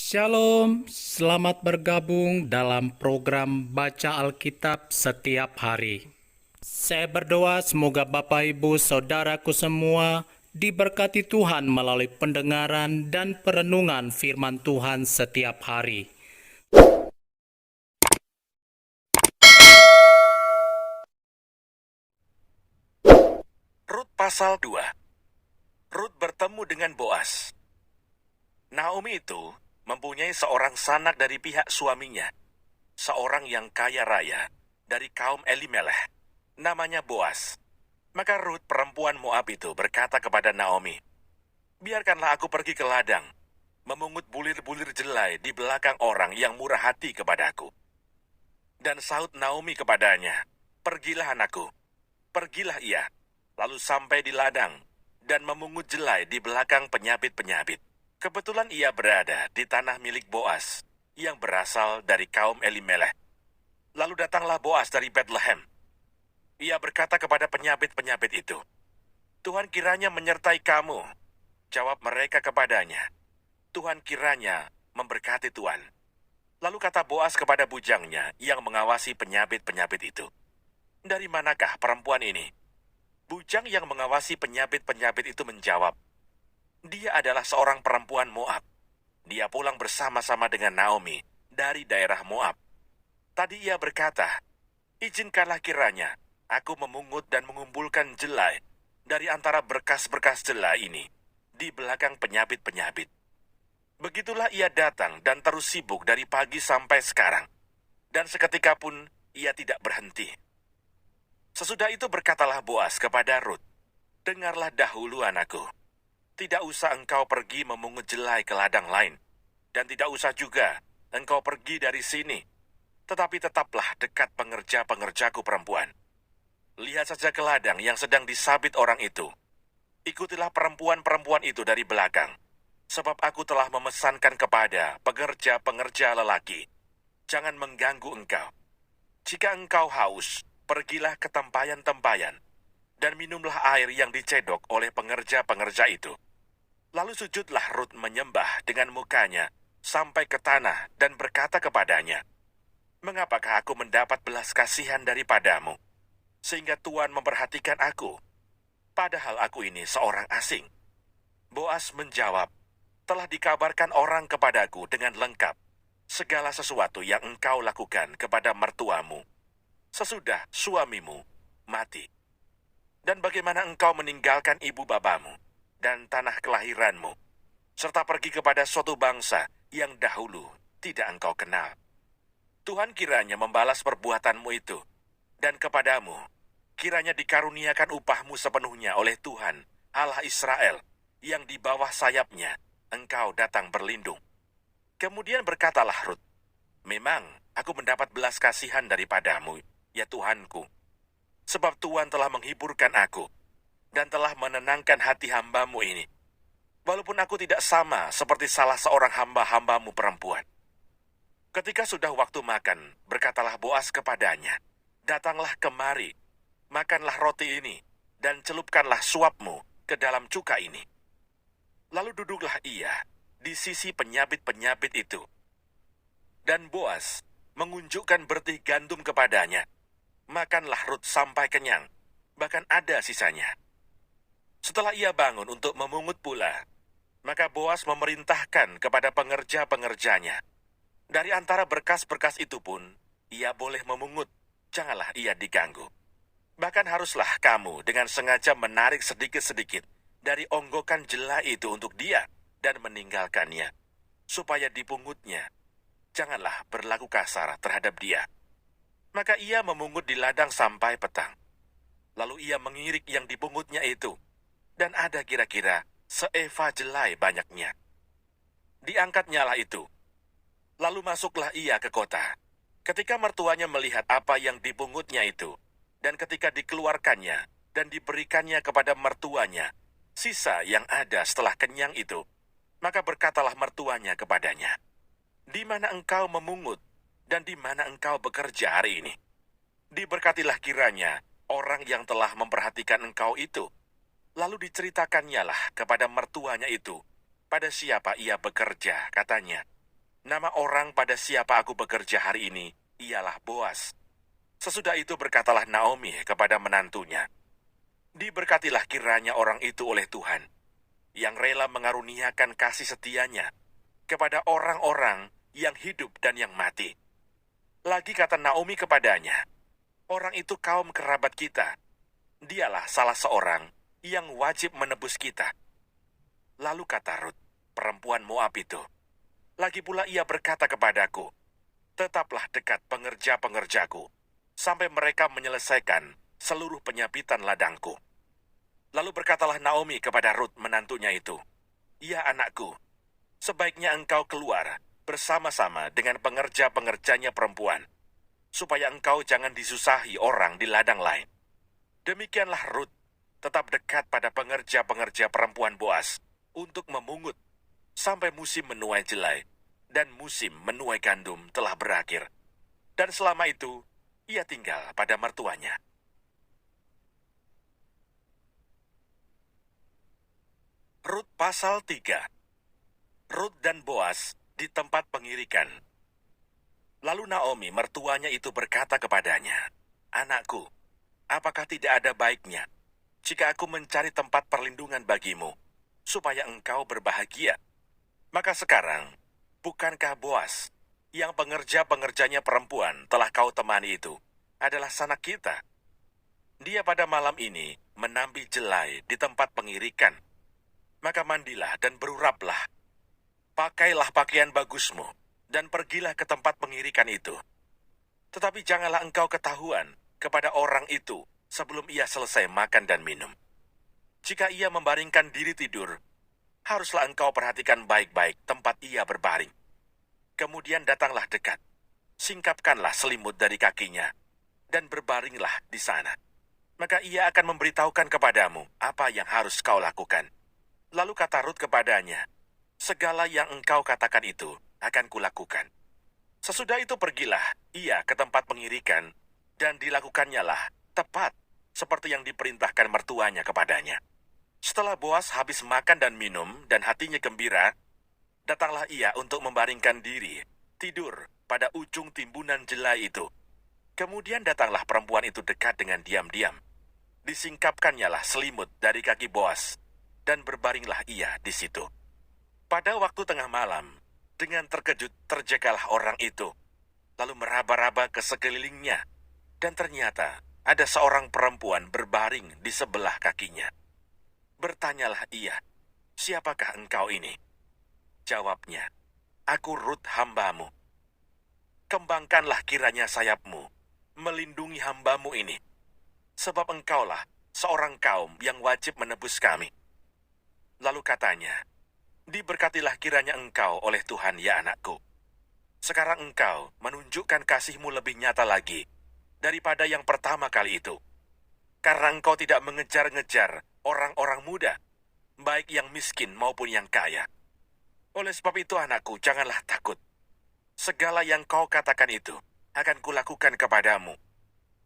Shalom, selamat bergabung dalam program Baca Alkitab setiap hari. Saya berdoa semoga Bapak Ibu Saudaraku semua diberkati Tuhan melalui pendengaran dan perenungan firman Tuhan setiap hari. Rut pasal 2. Rut bertemu dengan Boas. Naomi itu mempunyai seorang sanak dari pihak suaminya, seorang yang kaya raya dari kaum Elimelech, namanya Boas. Maka Rut perempuan Moab itu berkata kepada Naomi, "Biarkanlah aku pergi ke ladang, memungut bulir-bulir jelai di belakang orang yang murah hati kepadaku." Dan sahut Naomi kepadanya, "Pergilah anakku." Pergilah ia, lalu sampai di ladang, dan memungut jelai di belakang penyabit-penyabit. Kebetulan ia berada di tanah milik Boas, yang berasal dari kaum Elimelech. Lalu datanglah Boas dari Bethlehem. Ia berkata kepada penyabit-penyabit itu, "Tuhan kiranya menyertai kamu." Jawab mereka kepadanya, "Tuhan kiranya memberkati Tuhan." Lalu kata Boas kepada bujangnya yang mengawasi penyabit-penyabit itu, "Dari manakah perempuan ini?" Bujang yang mengawasi penyabit-penyabit itu menjawab, "Dia adalah seorang perempuan Moab. Dia pulang bersama-sama dengan Naomi dari daerah Moab." Tadi ia berkata, "Izinkanlah kiranya aku memungut dan mengumpulkan jelai dari antara berkas-berkas jelai ini di belakang penyabit-penyabit." Begitulah ia datang dan terus sibuk dari pagi sampai sekarang, dan seketika pun ia tidak berhenti. Sesudah itu berkatalah Boas kepada Rut, "Dengarlah dahulu anakku, tidak usah engkau pergi memungut jelai ke ladang lain, dan tidak usah juga engkau pergi dari sini, tetapi tetaplah dekat pengerja-pengerjaku perempuan. Lihat saja ke ladang yang sedang disabit orang itu. Ikutilah perempuan-perempuan itu dari belakang, sebab aku telah memesankan kepada pekerja-pengerja lelaki, jangan mengganggu engkau. Jika engkau haus, pergilah ke tempayan-tempayan, dan minumlah air yang dicedok oleh pengerja-pengerja itu." Lalu sujudlah Rut menyembah dengan mukanya sampai ke tanah dan berkata kepadanya, "Mengapakah aku mendapat belas kasihan daripadamu, sehingga Tuhan memperhatikan aku, padahal aku ini seorang asing?" Boas menjawab, "Telah dikabarkan orang kepadaku dengan lengkap segala sesuatu yang engkau lakukan kepada mertuamu sesudah suamimu mati, dan bagaimana engkau meninggalkan ibu bapamu dan tanah kelahiranmu, serta pergi kepada suatu bangsa yang dahulu tidak engkau kenal. Tuhan kiranya membalas perbuatanmu itu, dan kepadamu kiranya dikaruniakan upahmu sepenuhnya oleh Tuhan, Allah Israel, yang di bawah sayapnya engkau datang berlindung." Kemudian berkatalah Rut, "Memang aku mendapat belas kasihan daripadamu, ya Tuhanku, sebab Tuhan telah menghiburkan aku dan telah menenangkan hati hambamu ini, walaupun aku tidak sama seperti salah seorang hamba-hambamu perempuan." Ketika sudah waktu makan, berkatalah Boas kepadanya, "Datanglah kemari, makanlah roti ini, dan celupkanlah suapmu ke dalam cuka ini." Lalu duduklah ia di sisi penyabit-penyabit itu, dan Boas mengunjukkan bertih gandum kepadanya. Makanlah Rut sampai kenyang, bahkan ada sisanya. Setelah ia bangun untuk memungut pula, maka Boas memerintahkan kepada pengerja-pengerjanya, "Dari antara berkas-berkas itu pun, ia boleh memungut, janganlah ia diganggu. Bahkan haruslah kamu dengan sengaja menarik sedikit-sedikit dari onggokan jelai itu untuk dia dan meninggalkannya, supaya dipungutnya. Janganlah berlaku kasar terhadap dia." Maka ia memungut di ladang sampai petang. Lalu ia mengirik yang dipungutnya itu, dan ada kira-kira seeva jelai banyaknya. Diangkatnyalah itu. Lalu masuklah ia ke kota. Ketika mertuanya melihat apa yang dipungutnya itu, dan ketika dikeluarkannya dan diberikannya kepada mertuanya, sisa yang ada setelah kenyang itu, maka berkatalah mertuanya kepadanya, "Di mana engkau memungut, dan di mana engkau bekerja hari ini? Diberkatilah kiranya orang yang telah memperhatikan engkau itu." Lalu diceritakannya lah kepada mertuanya itu, pada siapa ia bekerja, katanya. Nama orang pada siapa aku bekerja hari ini ialah Boas. Sesudah itu berkatalah Naomi kepada menantunya, "Diberkatilah kiranya orang itu oleh Tuhan, yang rela mengaruniakan kasih setianya kepada orang-orang yang hidup dan yang mati." Lagi kata Naomi kepadanya, "Orang itu kaum kerabat kita. Dialah salah seorang yang wajib menebus kita." Lalu kata Rut, perempuan Moab itu, "Lagi pula ia berkata kepadaku, tetaplah dekat pengerja-pengerjaku, sampai mereka menyelesaikan seluruh penyapitan ladangku." Lalu berkatalah Naomi kepada Rut menantunya itu, "Ya anakku, sebaiknya engkau keluar bersama-sama dengan pengerja-pengerjanya perempuan, supaya engkau jangan disusahi orang di ladang lain." Demikianlah Rut tetap dekat pada pengerja-pengerja perempuan Boas untuk memungut sampai musim menuai jelai dan musim menuai gandum telah berakhir. Dan selama itu, ia tinggal pada mertuanya. Rut pasal 3. Rut dan Boas di tempat pengirikan. Lalu Naomi mertuanya itu berkata kepadanya, "Anakku, apakah tidak ada baiknya jika aku mencari tempat perlindungan bagimu, supaya engkau berbahagia? Maka sekarang, bukankah Boas, yang pengerja-pengerjanya perempuan telah kau temani itu, adalah sanak kita? Dia pada malam ini menambi jelai di tempat pengirikan. Maka mandilah dan beruraplah. Pakailah pakaian bagusmu, dan pergilah ke tempat pengirikan itu. Tetapi janganlah engkau ketahuan kepada orang itu sebelum ia selesai makan dan minum. Jika ia membaringkan diri tidur, haruslah engkau perhatikan baik-baik tempat ia berbaring. Kemudian datanglah dekat, singkapkanlah selimut dari kakinya, dan berbaringlah di sana. Maka ia akan memberitahukan kepadamu apa yang harus kau lakukan." Lalu kata Rut kepadanya, "Segala yang engkau katakan itu akan kulakukan." Sesudah itu pergilah ia ke tempat pengirikan, dan dilakukannya tepat seperti yang diperintahkan mertuanya kepadanya. Setelah Boas habis makan dan minum dan hatinya gembira, datanglah ia untuk membaringkan diri, tidur pada ujung timbunan jelai itu. Kemudian datanglah perempuan itu dekat dengan diam-diam. Disingkapkannya selimut dari kaki Boas, dan berbaringlah ia di situ. Pada waktu tengah malam, dengan terkejut terjagalah orang itu, lalu meraba-raba ke sekelilingnya, dan ternyata ada seorang perempuan berbaring di sebelah kakinya. Bertanyalah ia, "Siapakah engkau ini?" Jawabnya, "Aku Rut hambamu. Kembangkanlah kiranya sayapmu, melindungi hambamu ini, sebab engkaulah seorang kaum yang wajib menebus kami." Lalu katanya, "Diberkatilah kiranya engkau oleh Tuhan, ya anakku. Sekarang engkau menunjukkan kasihmu lebih nyata lagi daripada yang pertama kali itu, karena engkau tidak mengejar-ngejar orang-orang muda, baik yang miskin maupun yang kaya. Oleh sebab itu, anakku, janganlah takut. Segala yang kau katakan itu akan kulakukan kepadamu,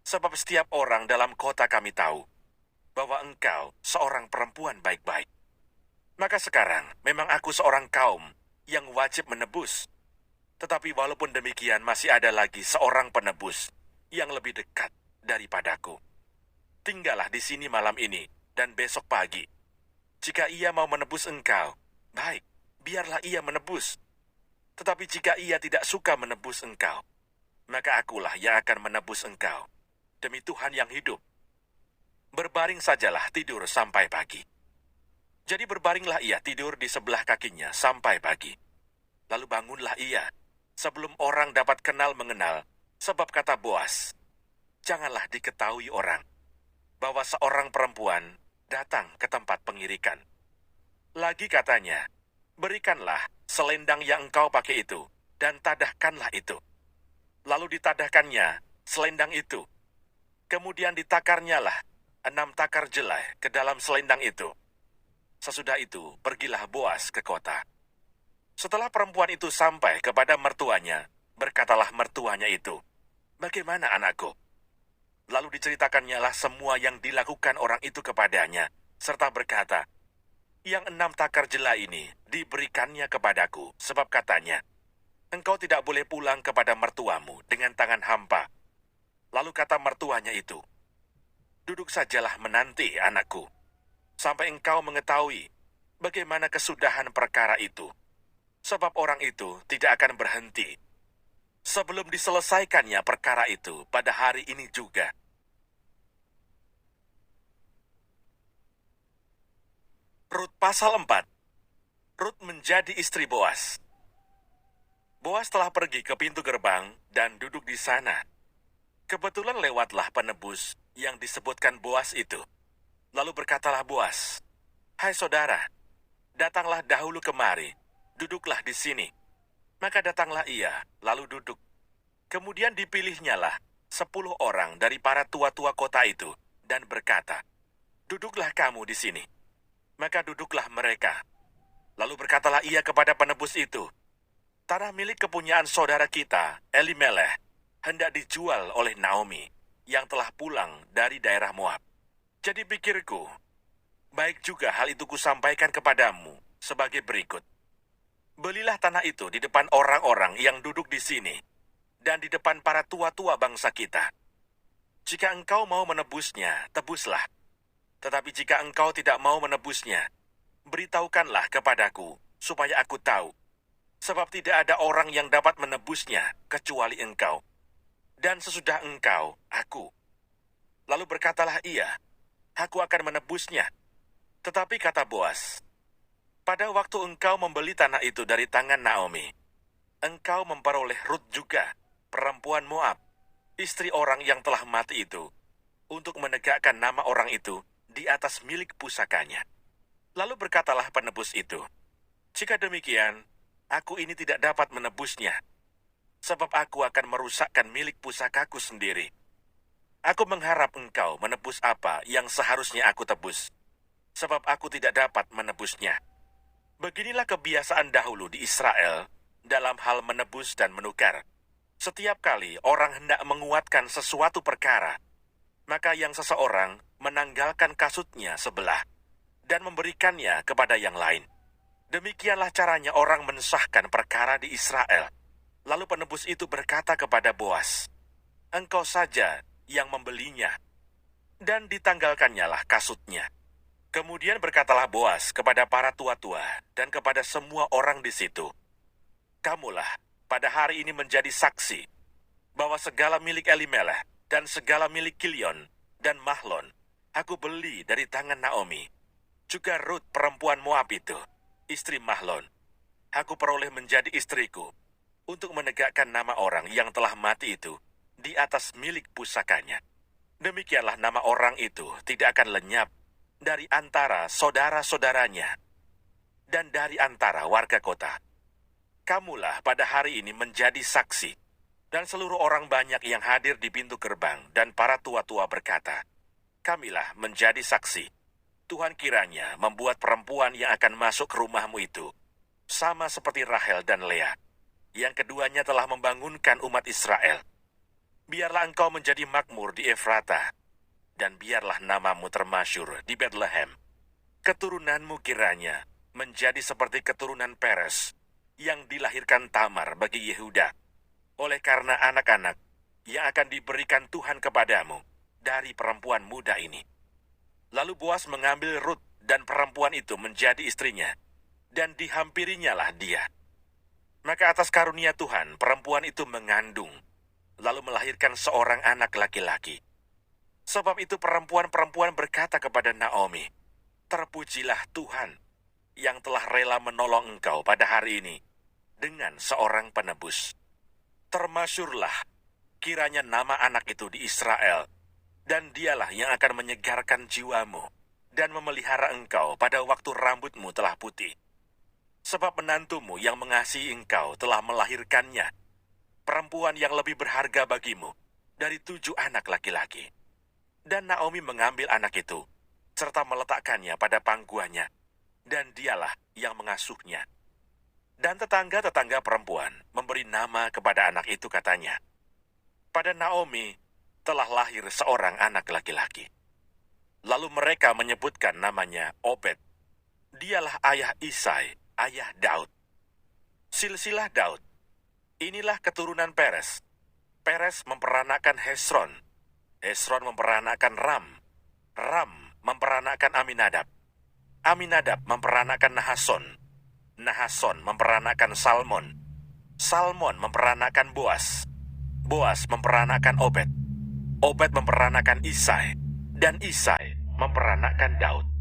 sebab setiap orang dalam kota kami tahu bahwa engkau seorang perempuan baik-baik. Maka sekarang memang aku seorang kaum yang wajib menebus. Tetapi walaupun demikian masih ada lagi seorang penebus yang lebih dekat daripadaku. Tinggallah di sini malam ini dan besok pagi. Jika ia mau menebus engkau, baik, biarlah ia menebus. Tetapi jika ia tidak suka menebus engkau, maka akulah yang akan menebus engkau. Demi Tuhan yang hidup. Berbaring sajalah tidur sampai pagi." Jadi berbaringlah ia tidur di sebelah kakinya sampai pagi. Lalu bangunlah ia, sebelum orang dapat kenal mengenal, sebab kata Boas, "Janganlah diketahui orang bahwa seorang perempuan datang ke tempat pengirikan." Lagi katanya, "Berikanlah selendang yang engkau pakai itu, dan tadahkanlah itu." Lalu ditadahkannya selendang itu. Kemudian ditakarnyalah 6 takar jelai ke dalam selendang itu. Sesudah itu, pergilah Boas ke kota. Setelah perempuan itu sampai kepada mertuanya, berkatalah mertuanya itu, "Bagaimana anakku?" Lalu diceritakannya semua yang dilakukan orang itu kepadanya, serta berkata, "Yang 6 takar jelai ini diberikannya kepadaku, sebab katanya, engkau tidak boleh pulang kepada mertuamu dengan tangan hampa. Lalu kata mertuanya itu, duduk sajalah menanti anakku, sampai engkau mengetahui bagaimana kesudahan perkara itu. Sebab orang itu tidak akan berhenti sebelum diselesaikannya perkara itu pada hari ini juga. Rut pasal 4. Rut menjadi istri Boas. Boas telah pergi ke pintu gerbang dan duduk di sana. Kebetulan lewatlah penebus yang disebutkan Boas itu. Lalu berkatalah Boas, "Hai saudara, datanglah dahulu kemari, duduklah di sini." Maka datanglah ia, lalu duduk. Kemudian dipilihnyalah 10 orang dari para tua-tua kota itu, dan berkata, "Duduklah kamu di sini." Maka duduklah mereka. Lalu berkatalah ia kepada penebus itu, "Tanah milik kepunyaan saudara kita, Elimeleh, hendak dijual oleh Naomi, yang telah pulang dari daerah Moab. Jadi pikirku, baik juga hal itu kusampaikan kepadamu sebagai berikut. Belilah tanah itu di depan orang-orang yang duduk di sini, dan di depan para tua-tua bangsa kita. Jika engkau mau menebusnya, tebuslah. Tetapi jika engkau tidak mau menebusnya, beritahukanlah kepadaku, supaya aku tahu. Sebab tidak ada orang yang dapat menebusnya, kecuali engkau. Dan sesudah engkau, aku." Lalu berkatalah ia, "Aku akan menebusnya." Tetapi kata Boas, "Pada waktu engkau membeli tanah itu dari tangan Naomi, engkau memperoleh Rut juga, perempuan Moab, istri orang yang telah mati itu, untuk menegakkan nama orang itu di atas milik pusakanya." Lalu berkatalah penebus itu, "Jika demikian, aku ini tidak dapat menebusnya, sebab aku akan merusakkan milik pusakaku sendiri. Aku mengharap engkau menebus apa yang seharusnya aku tebus, sebab aku tidak dapat menebusnya." Beginilah kebiasaan dahulu di Israel dalam hal menebus dan menukar. Setiap kali orang hendak menguatkan sesuatu perkara, maka yang seseorang menanggalkan kasutnya sebelah dan memberikannya kepada yang lain. Demikianlah caranya orang mensahkan perkara di Israel. Lalu penebus itu berkata kepada Boas, "Engkau saja yang membelinya." Dan ditanggalkannyalah kasutnya. Kemudian berkatalah Boas kepada para tua-tua dan kepada semua orang di situ, "Kamulah pada hari ini menjadi saksi bahwa segala milik Elimeleh dan segala milik Kilion dan Mahlon aku beli dari tangan Naomi. Juga Rut perempuan Moab itu, istri Mahlon, aku peroleh menjadi istriku untuk menegakkan nama orang yang telah mati itu di atas milik pusakanya. Demikianlah nama orang itu tidak akan lenyap dari antara saudara-saudaranya dan dari antara warga kota. Kamulah pada hari ini menjadi saksi." Dan seluruh orang banyak yang hadir di pintu gerbang dan para tua-tua berkata, "Kamilah menjadi saksi. Tuhan kiranya membuat perempuan yang akan masuk ke rumahmu itu sama seperti Rahel dan Lea, yang keduanya telah membangunkan umat Israel. Biarlah engkau menjadi makmur di Efrata, dan biarlah namamu termasyur di Bethlehem. Keturunanmu kiranya menjadi seperti keturunan Peres yang dilahirkan Tamar bagi Yehuda, oleh karena anak-anak yang akan diberikan Tuhan kepadamu dari perempuan muda ini." Lalu Boas mengambil Rut dan perempuan itu menjadi istrinya, dan dihampirinyalah dia. Maka atas karunia Tuhan, perempuan itu mengandung, lalu melahirkan seorang anak laki-laki. Sebab itu perempuan-perempuan berkata kepada Naomi, "Terpujilah Tuhan yang telah rela menolong engkau pada hari ini dengan seorang penebus. Termasyurlah kiranya nama anak itu di Israel, dan dialah yang akan menyegarkan jiwamu dan memelihara engkau pada waktu rambutmu telah putih. Sebab menantumu yang mengasihi engkau telah melahirkannya, perempuan yang lebih berharga bagimu dari 7 anak laki-laki." Dan Naomi mengambil anak itu, serta meletakkannya pada pangkuannya, dan dialah yang mengasuhnya. Dan tetangga-tetangga perempuan memberi nama kepada anak itu, katanya, "Pada Naomi telah lahir seorang anak laki-laki." Lalu mereka menyebutkan namanya Obed. Dialah ayah Isai, ayah Daud. Silsilah Daud. Inilah keturunan Peres. Peres memperanakan Hesron. Hesron memperanakan Ram. Ram memperanakan Aminadab. Aminadab memperanakan Nahason. Nahason memperanakan Salmon. Salmon memperanakan Boas. Boas memperanakan Obed. Obed memperanakan Isai. Dan Isai memperanakan Daud.